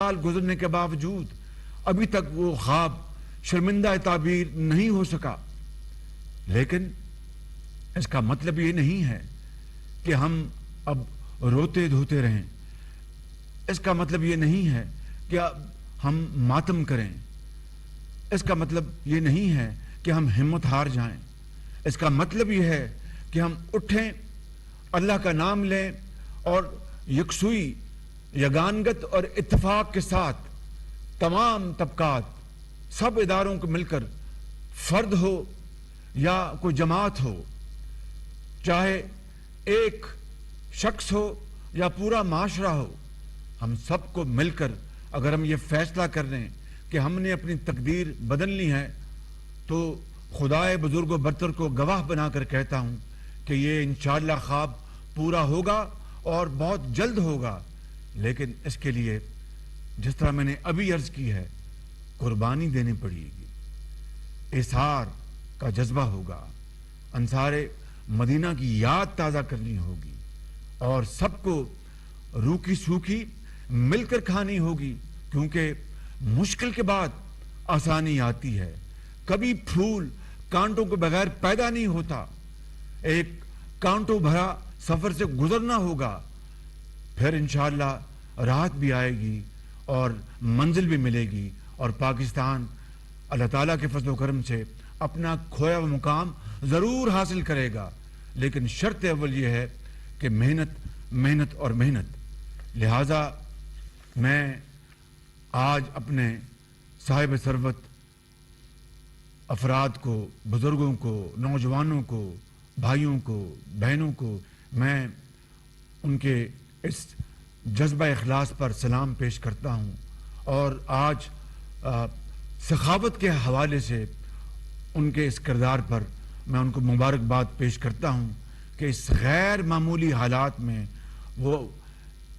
سال گزرنے کے باوجود ابھی تک وہ خواب شرمندہ تعبیر نہیں ہو سکا. لیکن اس کا مطلب یہ نہیں ہے کہ ہم اب روتے دھوتے رہیں. اس کا مطلب یہ نہیں ہے کہ ہم ماتم کریں. اس کا مطلب یہ نہیں ہے کہ ہم ہمت ہار جائیں. اس کا مطلب یہ ہے کہ ہم اٹھیں, اللہ کا نام لیں اور یکسوئی, یگانگت اور اتفاق کے ساتھ تمام طبقات, سب اداروں کو مل کر, فرد ہو یا کوئی جماعت ہو, چاہے ایک شخص ہو یا پورا معاشرہ ہو, ہم سب کو مل کر اگر ہم یہ فیصلہ کر لیں کہ ہم نے اپنی تقدیر بدلنی ہے, تو خدائے بزرگ و برتر کو گواہ بنا کر کہتا ہوں کہ یہ انشاءاللہ خواب پورا ہوگا اور بہت جلد ہوگا. لیکن اس کے لیے جس طرح میں نے ابھی عرض کی ہے, قربانی دینی پڑے گی, اظہار کا جذبہ ہوگا, انصار مدینہ کی یاد تازہ کرنی ہوگی, اور سب کو روکھی سوکھی مل کر کھانی ہوگی, کیونکہ مشکل کے بعد آسانی آتی ہے. کبھی پھول کانٹوں کے بغیر پیدا نہیں ہوتا. ایک کانٹوں بھرا سفر سے گزرنا ہوگا, پھر انشاءاللہ راحت بھی آئے گی اور منزل بھی ملے گی, اور پاکستان اللہ تعالیٰ کے فضل و کرم سے اپنا کھویا ہوا مقام ضرور حاصل کرے گا. لیکن شرط اول یہ ہے کہ محنت محنت اور محنت. لہذا میں آج اپنے صاحب ثروت افراد کو, بزرگوں کو, نوجوانوں کو, بھائیوں کو, بہنوں کو, میں ان کے اس جذبہ اخلاص پر سلام پیش کرتا ہوں, اور آج سخاوت کے حوالے سے ان کے اس کردار پر میں ان کو مبارکباد پیش کرتا ہوں کہ اس غیر معمولی حالات میں وہ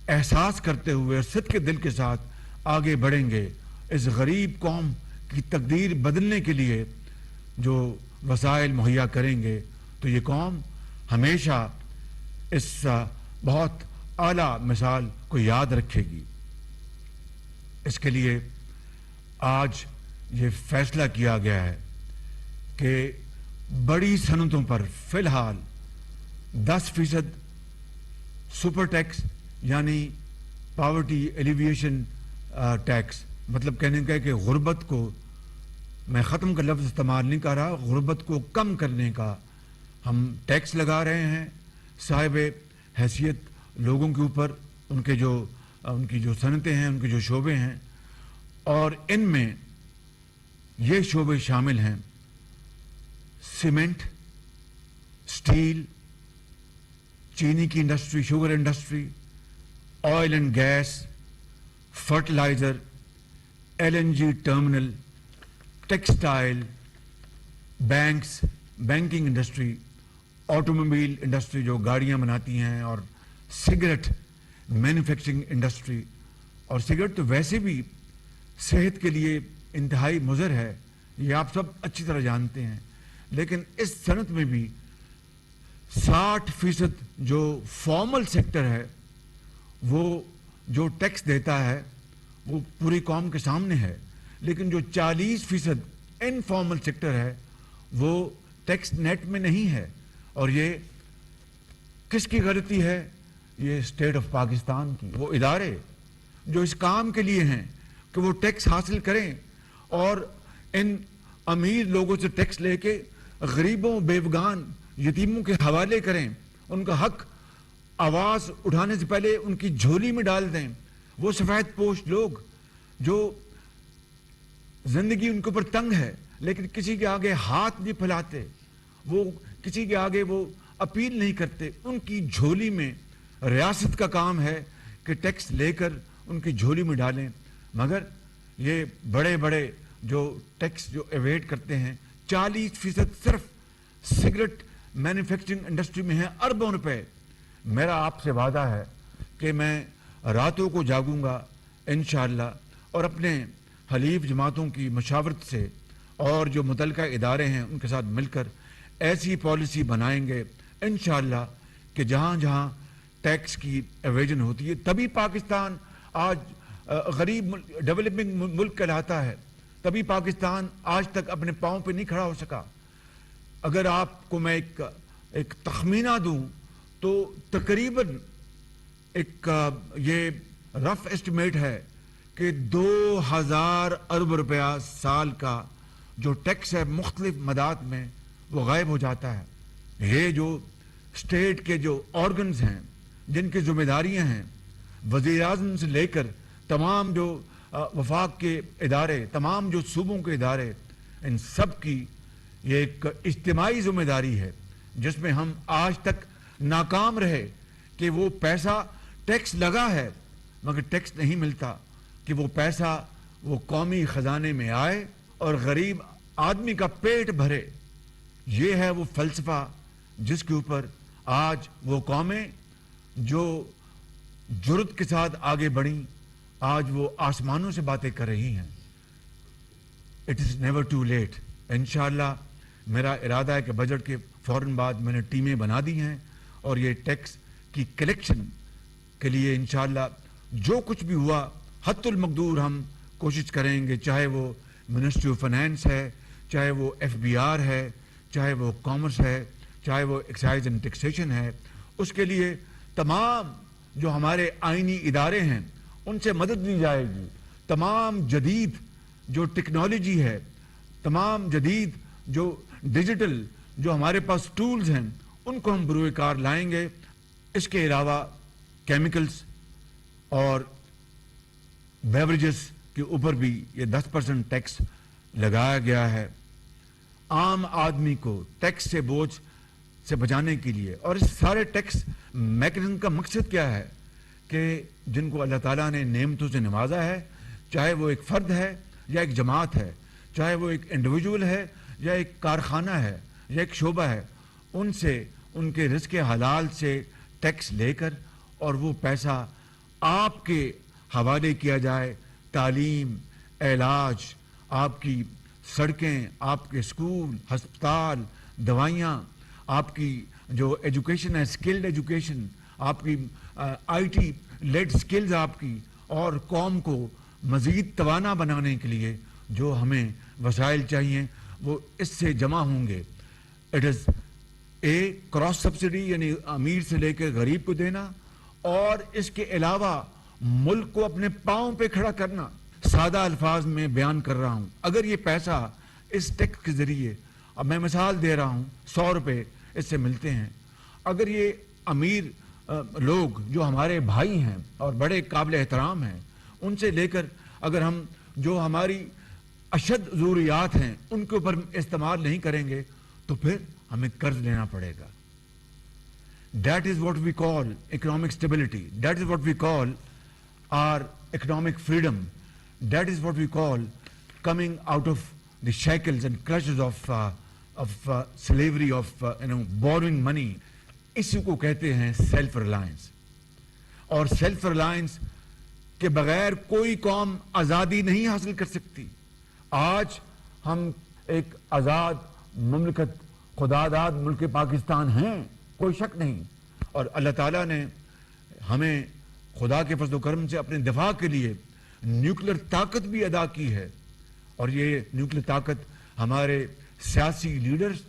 احساس کرتے ہوئے اور صدق کے دل کے ساتھ آگے بڑھیں گے. اس غریب قوم کی تقدیر بدلنے کے لیے جو وسائل مہیا کریں گے, تو یہ قوم ہمیشہ اس بہت اعلیٰ مثال کو یاد رکھے گی. اس کے لیے آج یہ فیصلہ کیا گیا ہے کہ بڑی صنعتوں پر فی الحال 10% سپر ٹیکس یعنی پاورٹی ایلیویشن ٹیکس, مطلب کہنے کا ہے کہ غربت کو, میں ختم کا لفظ استعمال نہیں کر رہا, غربت کو کم کرنے کا ہم ٹیکس لگا رہے ہیں صاحب حیثیت لوگوں کے اوپر, ان کی جو صنعتیں ہیں, ان کے جو شعبے ہیں, اور ان میں یہ شعبے شامل ہیں سیمنٹ, سٹیل, چینی کی industry, sugar industry, oil and gas, fertiliser, LNG terminal, textile, banks, banking industry, automobile industry جو گاڑیاں بناتی ہیں, اور سگریٹ مینوفیکچرنگ انڈسٹری. اور سگریٹ تو ویسے بھی صحت کے لیے انتہائی مضر ہے, یہ آپ سب اچھی طرح جانتے ہیں. لیکن اس صنعت میں بھی 60% جو فارمل سیکٹر ہے وہ جو ٹیکس دیتا ہے وہ پوری قوم کے سامنے ہے, لیکن جو 40% انفارمل سیکٹر ہے وہ ٹیکس نیٹ میں نہیں ہے. اور یہ کس کی غلطی ہے؟ یہ اسٹیٹ آف پاکستان کی. وہ ادارے جو اس کام کے لیے ہیں کہ وہ ٹیکس حاصل کریں اور ان امیر لوگوں سے ٹیکس لے کے غریبوں, بیوگان, یتیموں کے حوالے کریں, ان کا حق آواز اٹھانے سے پہلے ان کی جھولی میں ڈال دیں. وہ سفید پوش لوگ جو زندگی ان کے اوپر تنگ ہے لیکن کسی کے آگے ہاتھ نہیں پھیلاتے, وہ کسی کے آگے وہ اپیل نہیں کرتے, ان کی جھولی میں ریاست کا کام ہے کہ ٹیکس لے کر ان کی جھولی میں ڈالیں. مگر یہ بڑے بڑے جو ٹیکس جو ایویڈ کرتے ہیں, 40% صرف سگریٹ مینوفیکچرنگ انڈسٹری میں ہے, اربوں روپے. میرا آپ سے وعدہ ہے کہ میں راتوں کو جاگوں گا انشاءاللہ, اور اپنے حلیف جماعتوں کی مشاورت سے اور جو متعلقہ ادارے ہیں ان کے ساتھ مل کر ایسی پالیسی بنائیں گے انشاءاللہ کہ جہاں جہاں ٹیکس کی ایویژن ہوتی ہے, تبھی پاکستان آج غریب ڈیولپنگ ملک کہلاتا ہے، تبھی پاکستان آج تک اپنے پاؤں پہ نہیں کھڑا ہو سکا۔ اگر آپ کو میں ایک تخمینہ دوں تو تقریباً ایک یہ رف ایسٹیمیٹ ہے کہ 2000 ارب روپیہ سال کا جو ٹیکس ہے مختلف مدات میں وہ غائب ہو جاتا ہے۔ یہ جو اسٹیٹ کے جو آرگنز ہیں جن کی ذمہ داریاں ہیں، وزیر اعظم سے لے کر تمام جو وفاق کے ادارے، تمام جو صوبوں کے ادارے، ان سب کی یہ ایک اجتماعی ذمہ داری ہے جس میں ہم آج تک ناکام رہے کہ وہ پیسہ ٹیکس لگا ہے مگر ٹیکس نہیں ملتا، کہ وہ پیسہ وہ قومی خزانے میں آئے اور غریب آدمی کا پیٹ بھرے۔ یہ ہے وہ فلسفہ جس کے اوپر آج وہ قومیں جو جرت کے ساتھ آگے بڑھیں، آج وہ آسمانوں سے باتیں کر رہی ہیں۔ It is never too late. انشاءاللہ میرا ارادہ ہے کہ بجٹ کے فوراً بعد میں نے ٹیمیں بنا دی ہیں اور یہ ٹیکس کی کلیکشن کے لیے انشاءاللہ جو کچھ بھی ہوا حتی المقدور ہم کوشش کریں گے، چاہے وہ منسٹری آف فائنانس ہے، چاہے وہ FBR ہے، چاہے وہ کامرس ہے، چاہے وہ ایکسائز اینڈ ٹیکسیشن ہے، اس کے لیے تمام جو ہمارے آئینی ادارے ہیں ان سے مدد لی جائے گی۔ تمام جدید جو ٹیکنالوجی ہے، تمام جدید جو ڈیجیٹل جو ہمارے پاس ٹولز ہیں ان کو ہم بروئے کار لائیں گے۔ اس کے علاوہ کیمیکلز اور بیوریجز کے اوپر بھی یہ 10% ٹیکس لگایا گیا ہے عام آدمی کو ٹیکس سے بوجھ سے بچانے کے لیے۔ اور اس سارے ٹیکس میکنزم کا مقصد کیا ہے کہ جن کو اللہ تعالیٰ نے نعمتوں سے نوازا ہے، چاہے وہ ایک فرد ہے یا ایک جماعت ہے، چاہے وہ ایک انڈیویجول ہے یا ایک کارخانہ ہے یا ایک شعبہ ہے، ان سے ان کے رزق حلال سے ٹیکس لے کر اور وہ پیسہ آپ کے حوالے کیا جائے۔ تعلیم، علاج، آپ کی سڑکیں، آپ کے اسکول، ہسپتال، دوائیاں، آپ کی جو ایجوکیشن ہے، اسکلڈ ایجوکیشن، آپ کی IT لیڈ سکلز آپ کی، اور قوم کو مزید توانا بنانے کے لیے جو ہمیں وسائل چاہیے وہ اس سے جمع ہوں گے۔ اٹ از کراس سبسڈی، یعنی امیر سے لے کے غریب کو دینا، اور اس کے علاوہ ملک کو اپنے پاؤں پہ کھڑا کرنا۔ سادہ الفاظ میں بیان کر رہا ہوں، اگر یہ پیسہ اس ٹیکس کے ذریعے، اب میں مثال دے رہا ہوں، 100 روپے اس سے ملتے ہیں، اگر یہ امیر لوگ جو ہمارے بھائی ہیں اور بڑے قابل احترام ہیں ان سے لے کر اگر ہم جو ہماری اشد ضروریات ہیں ان کے اوپر استعمال نہیں کریں گے تو پھر ہمیں قرض لینا پڑے گا۔ That is what we call economic stability. That is what we call our economic freedom. That is what we call coming out of the shackles and clutches of slavery, of borrowing money. اسی کو کہتے ہیں self Reliance. اور self Reliance کے بغیر کوئی قوم آزادی نہیں حاصل کر سکتی۔ آج ہم ایک آزاد مملکت، خداداد ملک پاکستان ہیں، کوئی شک نہیں، اور اللہ تعالیٰ نے ہمیں خدا کے فضل و کرم سے اپنے دفاع کے لیے نیوکلیر طاقت بھی ادا کی ہے، اور یہ نیوکلیر طاقت ہمارے سیاسی لیڈرز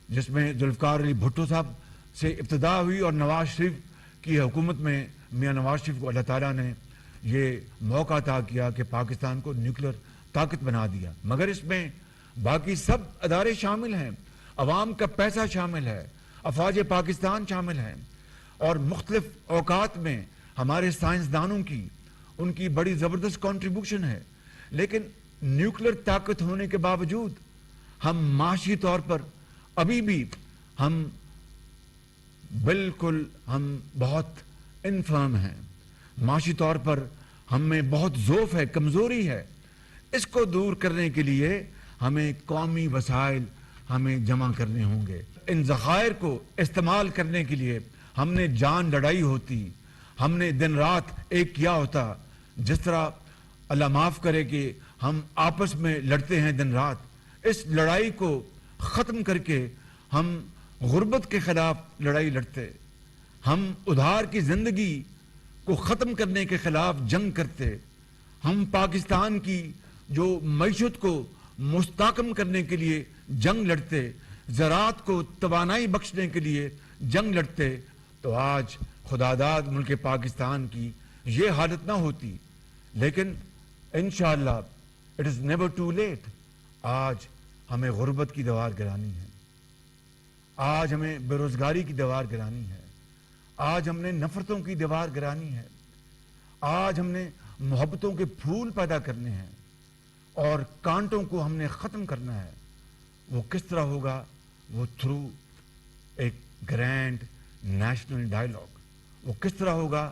جس میں ذوالفقار علی بھٹو صاحب سے ابتدا ہوئی اور نواز شریف کی حکومت میں میاں نواز شریف کو اللہ تعالیٰ نے یہ موقع عطا کیا کہ پاکستان کو نیوکلیر طاقت بنا دیا، مگر اس میں باقی سب ادارے شامل ہیں، عوام کا پیسہ شامل ہے، افواج پاکستان شامل ہیں، اور مختلف اوقات میں ہمارے سائنسدانوں کی ان کی بڑی زبردست کنٹریبیوشن ہے۔ لیکن نیوکلیر طاقت ہونے کے باوجود ہم معاشی طور پر ابھی بھی ہم بالکل بہت انفرم ہیں، معاشی طور پر ہم میں بہت ضعف ہے، کمزوری ہے۔ اس کو دور کرنے کے لیے ہمیں قومی وسائل ہمیں جمع کرنے ہوں گے۔ ان ذخائر کو استعمال کرنے کے لیے ہم نے جان لڑائی ہوتی، ہم نے دن رات ایک کیا ہوتا، جس طرح اللہ معاف کرے کہ ہم آپس میں لڑتے ہیں دن رات۔ اس لڑائی کو ختم کر کے ہم غربت کے خلاف لڑائی لڑتے، ہم ادھار کی زندگی کو ختم کرنے کے خلاف جنگ کرتے، ہم پاکستان کی جو معیشت کو مستحکم کرنے کے لیے جنگ لڑتے، زراعت کو توانائی بخشنے کے لیے جنگ لڑتے، تو آج خدا داد ملک پاکستان کی یہ حالت نہ ہوتی. لیکن انشاءاللہ it is never too late. آج ہمیں غربت کی دیوار گرانی ہے، آج ہمیں بے روزگاری کی دیوار گرانی ہے، آج ہم نے نفرتوں کی دیوار گرانی ہے، آج ہم نے محبتوں کے پھول پیدا کرنے ہیں اور کانٹوں کو ہم نے ختم کرنا ہے. وہ کس طرح ہوگا؟ وہ تھرو ایک گرینڈ نیشنل ڈائیلاگ. وہ کس طرح ہوگا؟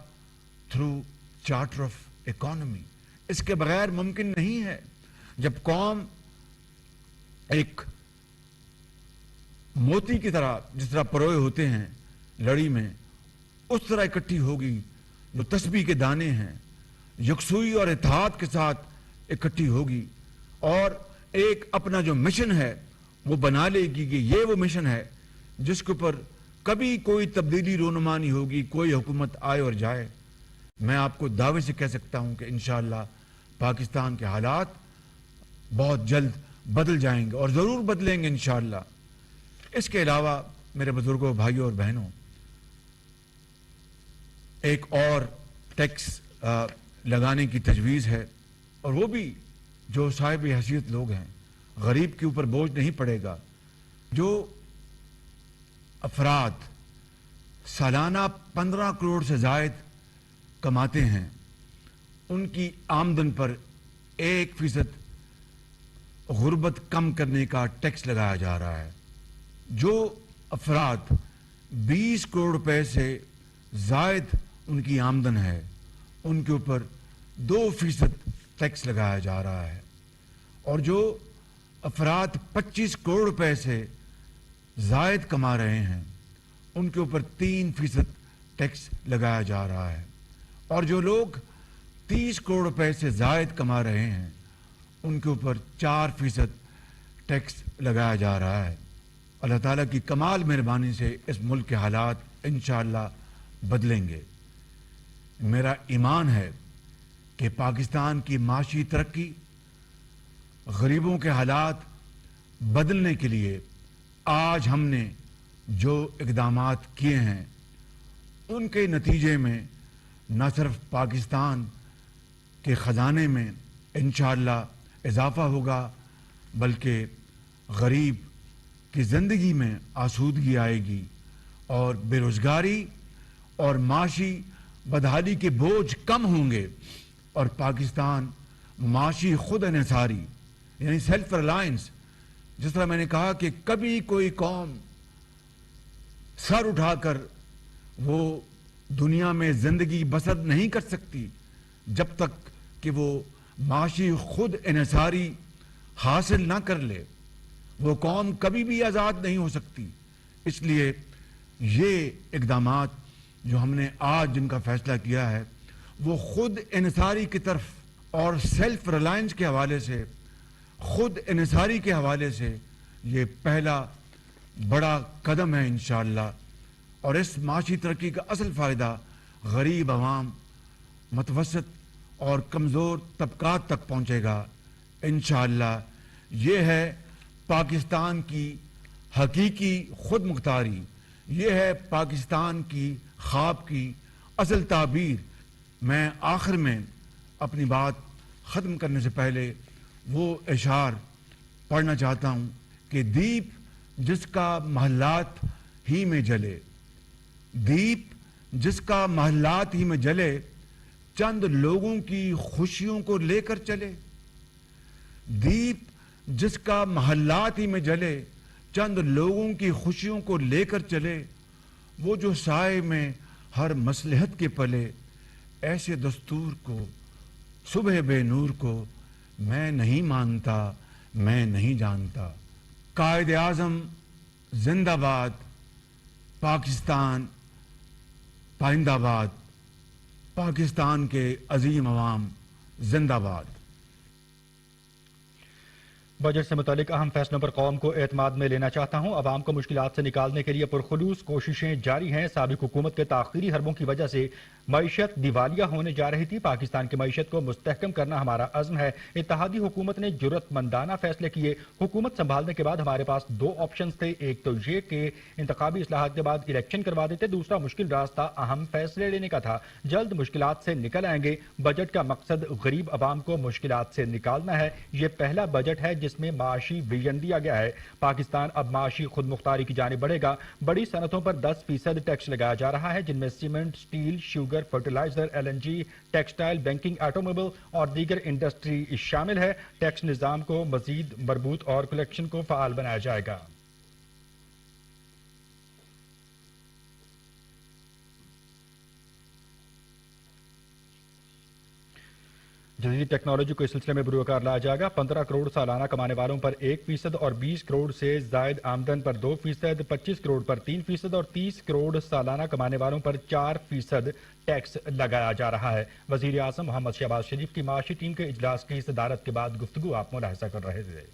Through charter of economy. اس کے بغیر ممکن نہیں ہے. جب قوم ایک موتی کی طرح جس طرح پروئے ہوتے ہیں لڑی میں، اس طرح اکٹھی ہوگی، جو تسبیح کے دانے ہیں، یکسوئی اور اتحاد کے ساتھ اکٹھی ہوگی اور ایک اپنا جو مشن ہے وہ بنا لے گی کہ یہ وہ مشن ہے جس کے اوپر کبھی کوئی تبدیلی رونما نہیں ہوگی، کوئی حکومت آئے اور جائے. میں آپ کو دعوے سے کہہ سکتا ہوں کہ انشاءاللہ پاکستان کے حالات بہت جلد بدل جائیں گے اور ضرور بدلیں گے انشاءاللہ. اس کے علاوہ میرے بزرگوں، بھائیوں اور بہنوں، ایک اور ٹیکس لگانے کی تجویز ہے، اور وہ بھی جو صاحب حیثیت لوگ ہیں. غریب کے اوپر بوجھ نہیں پڑے گا. جو افراد سالانہ 15 کروڑ سے زائد کماتے ہیں ان کی آمدن پر 1% غربت کم کرنے کا ٹیکس لگایا جا رہا ہے. جو افراد 20 کروڑ روپے سے زائد ان کی آمدن ہے ان کے اوپر 2% ٹیکس لگایا جا رہا ہے، اور جو افراد 25 کروڑ روپے سے زائد کما رہے ہیں ان کے اوپر 3% ٹیکس لگایا جا رہا ہے، اور جو لوگ 30 کروڑ روپے سے زائد کما رہے ہیں ان کے اوپر 4% ٹیکس لگایا جا رہا ہے. اللہ تعالیٰ کی کمال مہربانی سے اس ملک کے حالات انشاءاللہ بدلیں گے. میرا ایمان ہے کہ پاکستان کی معاشی ترقی، غریبوں کے حالات بدلنے کے لیے آج ہم نے جو اقدامات کیے ہیں ان کے نتیجے میں نہ صرف پاکستان کے خزانے میں انشاءاللہ اضافہ ہوگا بلکہ غریب کی زندگی میں آسودگی آئے گی اور بے روزگاری اور معاشی بدحالی کے بوجھ کم ہوں گے، اور پاکستان معاشی خود انحصاری یعنی سیلف ریلائنس، جس طرح میں نے کہا کہ کبھی کوئی قوم سر اٹھا کر وہ دنیا میں زندگی بسر نہیں کر سکتی جب تک کہ وہ معاشی خود انحصاری حاصل نہ کر لے. وہ قوم کبھی بھی آزاد نہیں ہو سکتی. اس لیے یہ اقدامات جو ہم نے آج جن کا فیصلہ کیا ہے وہ خود انحصاری کی طرف اور سیلف ریلائنس کے حوالے سے، خود انحصاری کے حوالے سے یہ پہلا بڑا قدم ہے انشاءاللہ. اور اس معاشی ترقی کا اصل فائدہ غریب عوام، متوسط اور کمزور طبقات تک پہنچے گا انشاءاللہ. یہ ہے پاکستان کی حقیقی خود مختاری، یہ ہے پاکستان کی خواب کی اصل تعبیر. میں آخر میں اپنی بات ختم کرنے سے پہلے وہ اشعار پڑھنا چاہتا ہوں کہ دیپ جس کا محلات ہی میں جلے، دیپ جس کا محلات ہی میں جلے، چند لوگوں کی خوشیوں کو لے کر چلے. دیپ جس کا محلات ہی میں جلے، چند لوگوں کی خوشیوں کو لے کر چلے، وہ جو سائے میں ہر مصلحت کے پلے، ایسے دستور کو صبح بے نور کو میں نہیں مانتا، میں نہیں جانتا. قائد اعظم زندہ باد، پاکستان پائندہ باد، پاکستان کے عظیم عوام زندہ باد. بجٹ سے متعلق اہم فیصلوں پر قوم کو اعتماد میں لینا چاہتا ہوں. عوام کو مشکلات سے نکالنے کے لیے پرخلوص کوششیں جاری ہیں. سابق حکومت کے تاخیری حربوں کی وجہ سے معیشت دیوالیہ ہونے جا رہی تھی. پاکستان کی معیشت کو مستحکم کرنا ہمارا عزم ہے. اتحادی حکومت نے جرأت مندانہ فیصلے کیے. حکومت سنبھالنے کے بعد ہمارے پاس دو آپشنز تھے. ایک تو یہ کہ انتخابی اصلاحات کے بعد الیکشن کروا دیتے. دوسرا مشکل راستہ اہم فیصلے لینے کا تھا. جلد مشکلات سے نکل آئیں گے. بجٹ کا مقصد غریب عوام کو مشکلات سے نکالنا ہے. یہ پہلا بجٹ ہے جس میں معاشی ویژن دیا گیا ہے. پاکستان اب معاشی خود مختاری کی جانب بڑھے گا. بڑی صنعتوں پر 10% ٹیکس لگایا جا رہا ہے، جن میں cement, steel, sugar, fertiliser, LNG، textile, banking, automobile اور دیگر انڈسٹری شامل ہے. ٹیکس نظام کو مزید مربوط اور کلیکشن کو فعال بنایا جائے گا. جدید ٹیکنالوجی کو اس سلسلے میں بروکار لایا جائے گا. 15 کروڑ سالانہ کمانے والوں پر 1% اور 20 کروڑ سے زائد آمدن پر 2%، 25 کروڑ پر 3% اور 30 کروڑ سالانہ کمانے والوں پر 4% ٹیکس لگایا جا رہا ہے. وزیر اعظم محمد شہباز شریف کی معاشی ٹیم کے اجلاس کی صدارت کے بعد گفتگو آپ ملاحظہ کر رہے تھے.